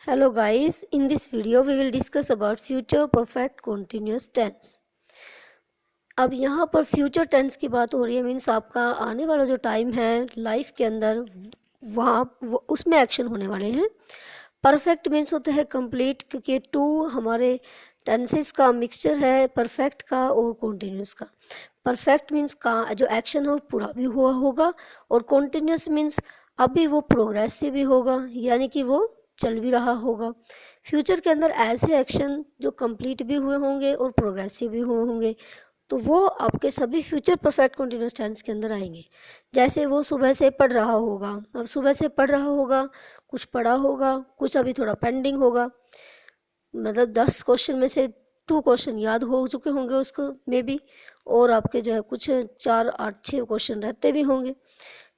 Hello guys, in this video we will discuss about future perfect continuous tense। अब यहाँ पर future tense की बात हो रही है, मीन्स आपका आने वाला जो टाइम है लाइफ के अंदर वहाँ उसमें एक्शन होने वाले हैं। परफेक्ट मीन्स होता है कंप्लीट, क्योंकि टू हमारे टेंसेस का मिक्सचर है, परफेक्ट का और कॉन्टीन्यूस का। परफेक्ट मीन्स का जो एक्शन हो पूरा भी हुआ होगा, और कॉन्टीन्यूस मीन्स अभी वो प्रोग्रेस से भी होगा, यानी कि वो चल भी रहा होगा। फ्यूचर के अंदर ऐसे एक्शन जो कंप्लीट भी हुए होंगे और प्रोग्रेसिव भी हुए होंगे, तो वो आपके सभी फ्यूचर परफेक्ट कंटिन्यूस टेंस के अंदर आएंगे। जैसे वो सुबह से पढ़ रहा होगा, अब सुबह से पढ़ रहा होगा, कुछ पढ़ा होगा, कुछ अभी थोड़ा पेंडिंग होगा, मतलब 10 क्वेश्चन में से 2 क्वेश्चन याद हो चुके होंगे उसको मे बी, और आपके जो है कुछ 4 8 6 क्वेश्चन रहते भी होंगे।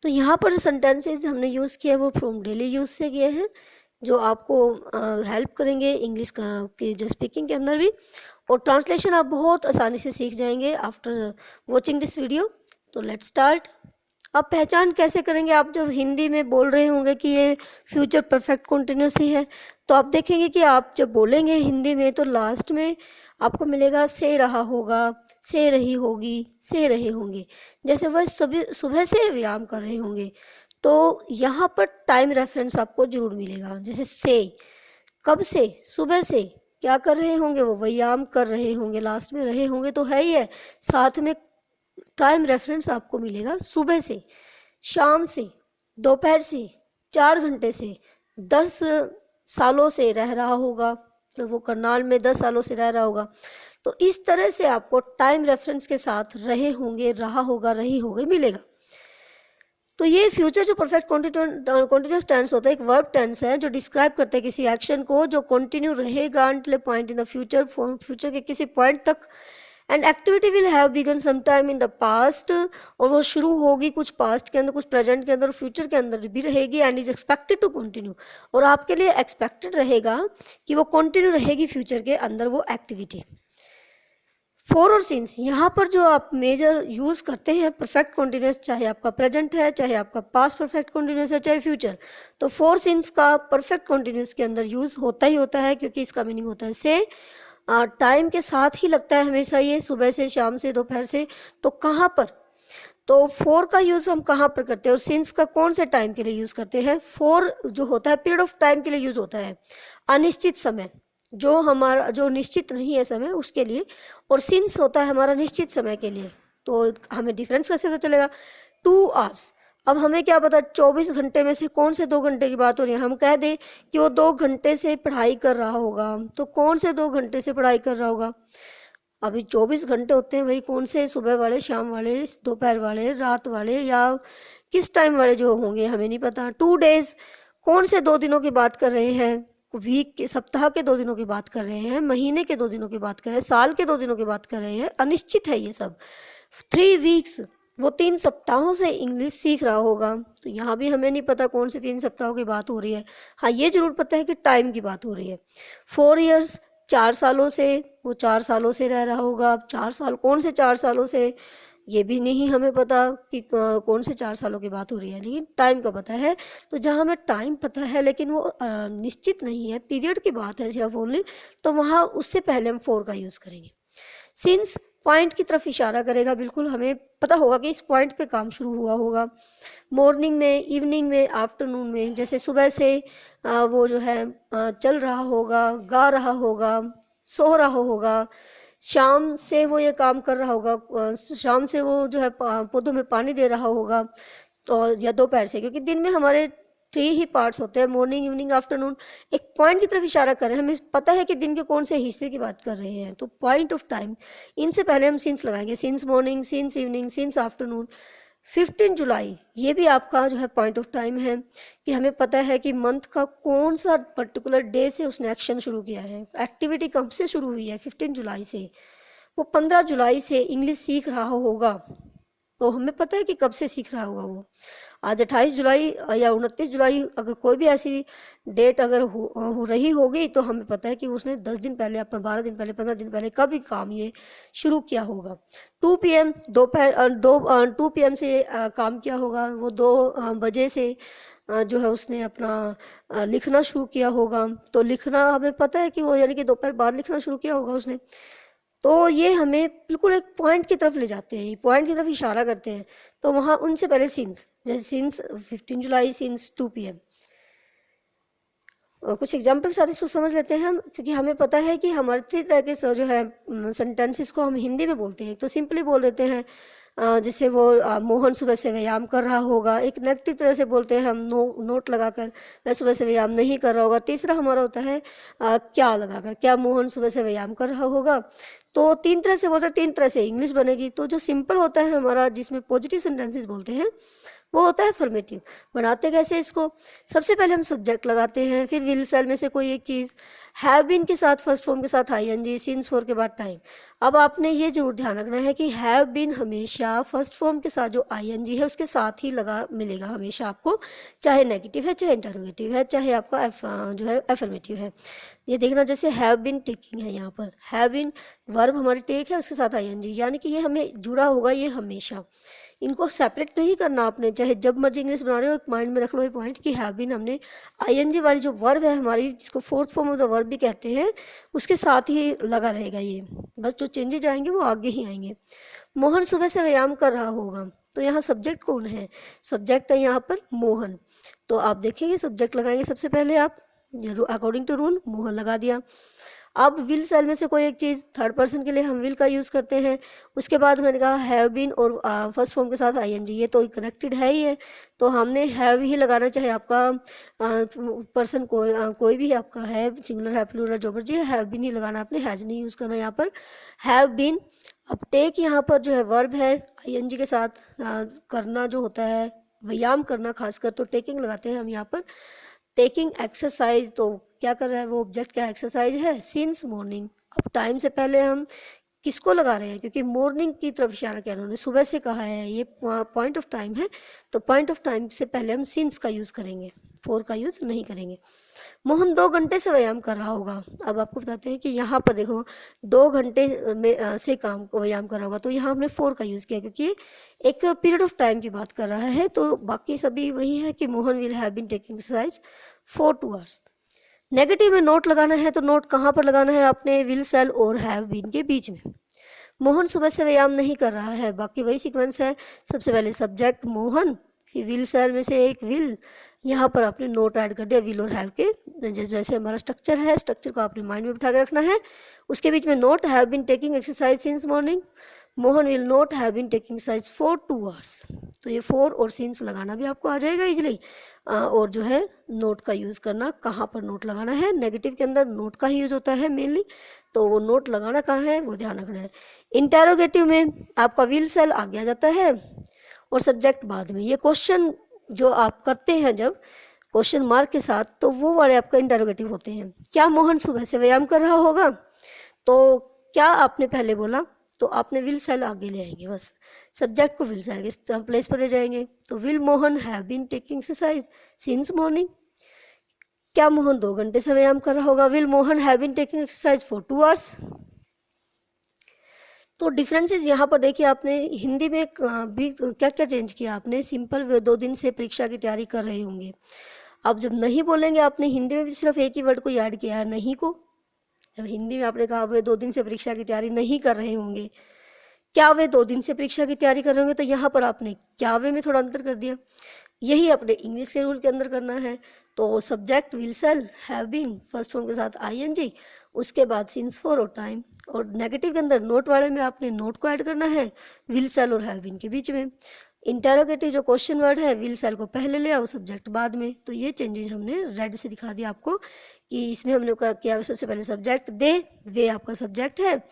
तो यहाँ पर जो सेंटेंसेज हमने यूज़ किया है वो फ्रॉम डेली यूज़ से किए हैं, जो आपको हेल्प करेंगे इंग्लिश की जो स्पीकिंग के अंदर भी, और ट्रांसलेशन आप बहुत आसानी से सीख जाएंगे आफ्टर वॉचिंग दिस वीडियो। तो लेट्स स्टार्ट। आप पहचान कैसे करेंगे? आप जब हिंदी में बोल रहे होंगे कि ये फ्यूचर परफेक्ट कंटिन्यूस ही है, तो आप देखेंगे कि आप जब बोलेंगे हिंदी में तो लास्ट में आपको मिलेगा से रहा होगा, से रही होगी, से रहे होंगे, जैसे वह सभी सुबह से व्यायाम कर रहे होंगे। तो यहाँ पर टाइम रेफरेंस आपको जरूर मिलेगा, जैसे से कब से, सुबह से क्या कर रहे होंगे, वो व्यायाम कर रहे होंगे, लास्ट में रहे होंगे तो है ही है, साथ में टाइम रेफरेंस आपको मिलेगा सुबह से, शाम से, दोपहर से, 4 घंटे से, 10 सालों से रह रहा होगा, तो वो करनाल में 10 सालों से रह रहा होगा। तो इस तरह से आपको टाइम रेफरेंस के साथ रहे होंगे, रहा होगा, रही होगी मिलेगा। तो ये फ्यूचर जो परफेक्ट कॉन्टिन्यूस टेंस होता है, एक वर्ब टेंस है जो डिस्क्राइब करता है किसी एक्शन को जो कंटिन्यू रहेगा until a point in the future, future के किसी पॉइंट तक। And activity will have begin some time in the past, और वो शुरू होगी कुछ पास्ट के अंदर, कुछ प्रेजेंट के अंदर, फ्यूचर के अंदर भी रहेगी। And is expected to continue, और आपके लिए एक्सपेक्टेड रहेगा कि वो कंटिन्यू रहेगी फ्यूचर के अंदर वो एक्टिविटी। फोर और सिंस यहाँ पर जो आप मेजर यूज़ करते हैं परफेक्ट कॉन्टिन्यूस, चाहे आपका प्रेजेंट है, चाहे आपका पास्ट परफेक्ट कॉन्टिन्यूस है, चाहे फ्यूचर, तो फोर सिंस का परफेक्ट कॉन्टिन्यूस के अंदर यूज़ होता ही होता है, क्योंकि इसका मीनिंग होता है से। टाइम के साथ ही लगता है हमेशा, ये सुबह से, शाम से, दोपहर से। तो कहाँ पर, तो फोर का यूज़ हम कहाँ पर करते हैं, और सिंस का कौन से टाइम के लिए यूज़ करते हैं? फोर जो होता है पीरियड ऑफ टाइम के लिए यूज़ होता है, अनिश्चित समय, जो हमारा जो निश्चित नहीं है समय उसके लिए, और सिंस होता है हमारा निश्चित समय के लिए। तो हमें डिफरेंस कैसे पता चलेगा? 2 आवर्स। अब हमें क्या पता 24 घंटे में से कौन से 2 घंटे की बात हो रही है? हम कह दें कि वो 2 घंटे से पढ़ाई कर रहा होगा, तो कौन से 2 घंटे से पढ़ाई कर रहा होगा? अभी 24 घंटे होते हैं भाई, कौन से, सुबह वाले, शाम वाले, दोपहर वाले, रात वाले, या किस टाइम वाले जो होंगे हमें नहीं पता। 2 डेज, कौन से 2 दिनों की बात कर रहे हैं? वीक के, सप्ताह के 2 दिनों की बात कर रहे हैं, महीने के 2 दिनों की बात कर रहे हैं, साल के 2 दिनों की बात कर रहे हैं, अनिश्चित है ये सब। 3 वीक्स, वो 3 सप्ताहों से इंग्लिश सीख रहा होगा, तो यहाँ भी हमें नहीं पता कौन से 3 सप्ताहों की बात हो रही है। हाँ, ये जरूर पता है कि टाइम की बात हो रही है। 4 ईयर्स, 4 सालों से, वो 4 सालों से रह रहा होगा। अब 4 साल, कौन से 4 सालों से, ये भी नहीं हमें पता कि कौन से 4 सालों की बात हो रही है, लेकिन टाइम का पता है। तो जहाँ हमें टाइम पता है लेकिन वो निश्चित नहीं है, पीरियड की बात है सिर्फ ओनली, तो वहाँ उससे पहले हम फोर का यूज़ करेंगे। सिंस पॉइंट की तरफ इशारा करेगा, बिल्कुल हमें पता होगा कि इस पॉइंट पे काम शुरू हुआ होगा। मॉर्निंग में, इवनिंग में, आफ्टरनून में, जैसे सुबह से वो जो है चल रहा होगा, गा रहा होगा, सो रहा होगा, शाम से वो ये काम कर रहा होगा, शाम से वो जो है पौधों में पानी दे रहा होगा, तो या दोपहर से, क्योंकि दिन में हमारे 3 ही पार्ट्स होते हैं, मॉर्निंग, इवनिंग, आफ्टरनून। एक पॉइंट की तरफ इशारा कर रहे हैं, हमें पता है कि दिन के कौन से हिस्से की बात कर रहे हैं, तो पॉइंट ऑफ टाइम, इनसे पहले हम सिंस लगाएंगे, since morning, since evening, since afternoon. 15 जुलाई ये भी आपका जो है पॉइंट ऑफ टाइम है, कि हमें पता है कि मंथ का कौन सा पर्टिकुलर डे से उसने एक्शन शुरू किया है, एक्टिविटी कब से शुरू हुई है, 15 जुलाई से। वो 15 जुलाई से इंग्लिश सीख रहा होगा, तो हमें पता है कि कब से सीख रहा होगा वो। आज 28 जुलाई या 29 जुलाई, अगर कोई भी ऐसी डेट अगर हो रही होगी, तो हमें पता है कि उसने 10 दिन पहले, 12 दिन पहले, 15 दिन पहले कभी काम ये शुरू किया होगा। 2 PM, दोपहर 2 PM से काम किया होगा, वो 2 बजे से जो है उसने अपना लिखना शुरू किया होगा। तो लिखना हमें पता है कि वो यानी कि दोपहर बाद लिखना शुरू किया होगा उसने। तो ये हमें बिल्कुल एक पॉइंट की तरफ ले जाते हैं, पॉइंट की तरफ इशारा करते हैं। तो वहाँ उनसे पहले सीन्स, जैसे सीन्स 15 जुलाई सीन्स 2 PM। कुछ एग्जाम्पल के साथ इसको समझ लेते हैं हम, क्योंकि हमें पता है कि हमारे 3 तरह के जो है सेंटेंसेस को हम हिंदी में बोलते हैं। तो सिंपली बोल देते हैं जैसे वो मोहन सुबह से व्यायाम कर रहा होगा। एक नेगेटिव तरह से बोलते हैं हम नोट लगाकर, वह सुबह से व्यायाम नहीं कर रहा होगा। तीसरा हमारा होता है क्या लगाकर, क्या मोहन सुबह से व्यायाम कर रहा होगा। तो 3 तरह से बोलते हैं, 3 तरह से इंग्लिश बनेगी। तो जो सिंपल होता है हमारा, जिसमें पॉजिटिव सेंटेंसेस बोलते हैं, वो होता है अफर्मेटिव। बनाते कैसे इसको, सबसे पहले हम सब्जेक्ट लगाते हैं, फिर विल सेल में से कोई एक चीज़, हैव बीन के साथ फर्स्ट फॉर्म के साथ ING, सिंस फॉर के बाद टाइम। अब आपने ये जरूर ध्यान रखना है कि हैव बीन हमेशा फर्स्ट फॉर्म के साथ जो ING है उसके साथ ही लगा मिलेगा हमेशा आपको, चाहे नेगेटिव है, चाहे इंटरोगेटिव है, चाहे आपका जो है अफर्मेटिव है। ये देखना, जैसे हैव बीन टेकिंग है, यहाँ पर हैव बीन वर्ब हमारी टेक है, उसके साथ ING, यानी कि ये हमें जुड़ा होगा ये हमेशा। इनको सेपरेट नहीं करना आपने, चाहे जब मर्जी इंग्लिश बना रहे हो, एक माइंड में रख लो ये पॉइंट कि हैव बीन हमने ING वाली जो वर्ब है हमारी, जिसको fourth form of the verb भी कहते हैं, उसके साथ ही लगा रहेगा ये। बस जो चेंजेज आएंगे वो आगे ही आएंगे। मोहन सुबह से व्यायाम कर रहा होगा, तो यहाँ सब्जेक्ट कौन है, सब्जेक्ट है यहाँ पर मोहन। तो आप देखेंगे सब्जेक्ट लगाएंगे सबसे पहले आप, अकॉर्डिंग टू रूल मोहन लगा दिया। अब विल सेल में से कोई एक चीज़, थर्ड पर्सन के लिए हम विल का यूज़ करते हैं। उसके बाद मैंने कहा हैव बीन और फर्स्ट फॉर्म के साथ ING, ये तो कनेक्टेड है ही है, तो हमने हैव ही लगाना, चाहे आपका पर्सन कोई भी आपका है, सिंगुलर है, प्लूरल, जो मर्जी है, हैव बीन ही लगाना, आपने हैज नहीं यूज़ करना यहाँ पर, हैव बीन। अब टेक यहाँ पर जो है वर्ब है, ING के साथ करना जो होता है, व्यायाम करना खासकर, तो टेकिंग लगाते हैं हम यहाँ पर। टेकिंग एक्सरसाइज, तो क्या कर रहा है वो, ऑब्जेक्ट क्या एक्सरसाइज है, सिंस मॉर्निंग। अब टाइम से पहले हम किसको लगा रहे हैं, क्योंकि मॉर्निंग की तरफ इशारा किया उन्होंने, सुबह से कहा है, ये पॉइंट ऑफ टाइम है, तो पॉइंट ऑफ टाइम से पहले हम सिंस का यूज़ करेंगे, फोर का यूज़ नहीं करेंगे। मोहन 2 घंटे से व्यायाम कर रहा होगा। अब आपको बताते हैं कि यहाँ पर देखो 2 घंटे में से व्यायाम कर रहा होगा, तो यहाँ हमने 4 का यूज़ किया, क्योंकि एक पीरियड ऑफ टाइम की बात कर रहा है। तो बाकी सभी वही है कि Mohan will have been taking exercise for 2 hours. Negative में नोट लगाना है, तो नोट कहाँ पर लगाना है आपने, विल सेल और हैव बीन के बीच में। मोहन सुबह से व्यायाम नहीं कर रहा है, बाकी वही सीक्वेंस है, सबसे पहले सब्जेक्ट मोहन, फिर विल सेल में से एक विल, यहाँ पर आपने नोट ऐड कर दिया विल और हैव के, जैसे हमारा स्ट्रक्चर है, स्ट्रक्चर को आपने माइंड में बिठा के रखना है। उसके बीच में not, have been taking exercise since morning, Mohan will not have been taking exercise for 2 hours. तो ये 4 और सिंस लगाना भी आपको आ जाएगा इजीली। और जो है नोट का यूज़ करना, कहाँ पर नोट लगाना है, नेगेटिव के अंदर नोट का ही यूज़ होता है मेनली, तो वो नोट लगाना कहाँ है वो ध्यान रखना है। इंटेरोगेटिव में आपका विल सेल आगे आ जाता है और सब्जेक्ट बाद में। ये क्वेश्चन जो आप करते हैं जब क्वेश्चन मार्क के साथ, तो वो वाले आपका इंटेरोगेटिव होते हैं। क्या मोहन सुबह से व्यायाम कर रहा होगा, तो क्या आपने पहले बोला, तो आपने विल सेल आगे ले आएंगे, बस सब्जेक्ट को विल सेल के प्लेस पर ले जाएंगे। तो will Mohan have been taking exercise since morning. क्या मोहन 2 घंटे से व्यायाम कर रहा होगा, will Mohan have been taking exercise for 2 hours. तो डिफरेंसेस यहाँ पर देखिए, आपने हिंदी में भी क्या क्या चेंज किया आपने, सिंपल वे 2 दिन से परीक्षा की तैयारी कर रहे होंगे। अब जब नहीं बोलेंगे, आपने हिंदी में भी सिर्फ एक ही वर्ड को ऐड किया है, नहीं को। जब हिंदी में आपने कहा वे 2 दिन से परीक्षा की तैयारी नहीं कर रहे होंगे, क्या वे 2 दिन से परीक्षा की तैयारी कर रहे होंगे, तो यहाँ पर आपने क्या वे में थोड़ा अंतर कर दिया। यही अपने इंग्लिश के रूल के अंदर करना है। तो subject will sell have been, first form के साथ ING, उसके बाद सिंस फॉर और टाइम। और नेगेटिव के अंदर नोट वाले में आपने नोट को ऐड करना है विल सेल और हैव बीन के बीच में। इंटेरोगेटिव जो क्वेश्चन वर्ड है, विल सेल को पहले ले आओ, सब्जेक्ट बाद में। तो ये चेंजेस हमने रेड से दिखा दिया आपको कि इसमें हमने किया, सबसे पहले सब्जेक्ट दे, वे आपका सब्जेक्ट है,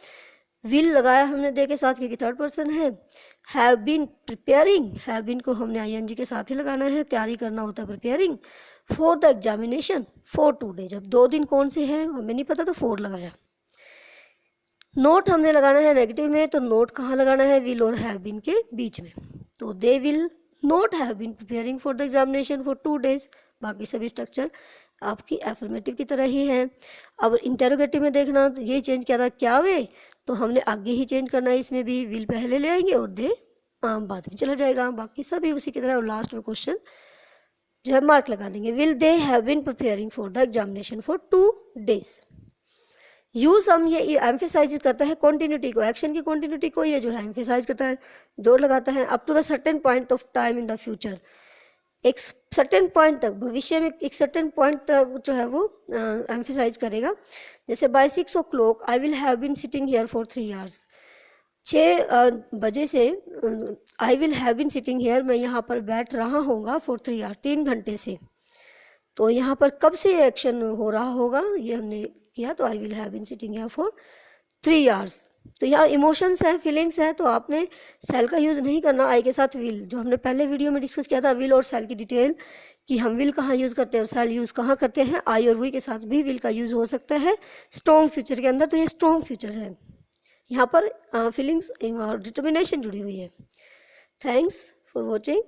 विल लगाया हमने दे के साथ क्योंकि थर्ड पर्सन है। Have been preparing, have been को हमने ING के साथ ही लगाना है, तैयारी करना होता है preparing. For the examination for 2 days, अब 2 दिन कौन से हैं हमें नहीं पता, तो 4 लगाया। नोट हमने लगाना है नेगेटिव में, तो नोट कहाँ लगाना है, विल और हैव बीन के बीच में। तो they will not have been preparing for the examination for 2 days. बाकी सभी स्ट्रक्चर आपकी एफर्मेटिव की तरह ही है। अब इंटेरोगेटिव में देखना, तो ये चेंज किया था क्या वे, तो हमने आगे ही चेंज करना है, इसमें भी विल पहले ले आएंगे और दे बाद में चला जाएगा। बाकी सभी उसी की तरह। और लास्ट में क्वेश्चन जो है मार्क लगा देंगे। Will they have been preparing for the examination for 2 days। Use हम ये एम्फेसाइज करता है कंटिन्यूटी को, एक्शन की कंटिन्यूटी को ये जो है एम्फेसाइज करता है, जोर लगाता है। Up to the certain point of time in the future, एक सर्टेन पॉइंट तक, भविष्य में एक सर्टेन पॉइंट तक जो है वो एम्फेसाइज करेगा। जैसे by 6 o'clock I will have been sitting here for 3 hours। 6 बजे से I will have been sitting here, मैं यहाँ पर बैठ रहा होगा फॉर 3 hours, 3 घंटे से। तो यहाँ पर कब से एक्शन हो रहा होगा ये हमने किया, तो I will have been sitting here for 3 hours। तो यहाँ इमोशंस है, फीलिंग्स है, तो आपने सेल का यूज़ नहीं करना, आई के साथ विल, जो हमने पहले वीडियो में डिस्कस किया था विल और सेल की डिटेल, कि हम विल कहाँ यूज़ करते हैं और सेल यूज़ कहाँ करते हैं। आई और वी के साथ भी विल का यूज़ हो सकता है स्ट्रॉन्ग फ्यूचर के अंदर, तो ये स्ट्रॉन्ग फ्यूचर है, यहाँ पर फीलिंग्स और डिटर्मिनेशन जुड़ी हुई है। Thanks for watching.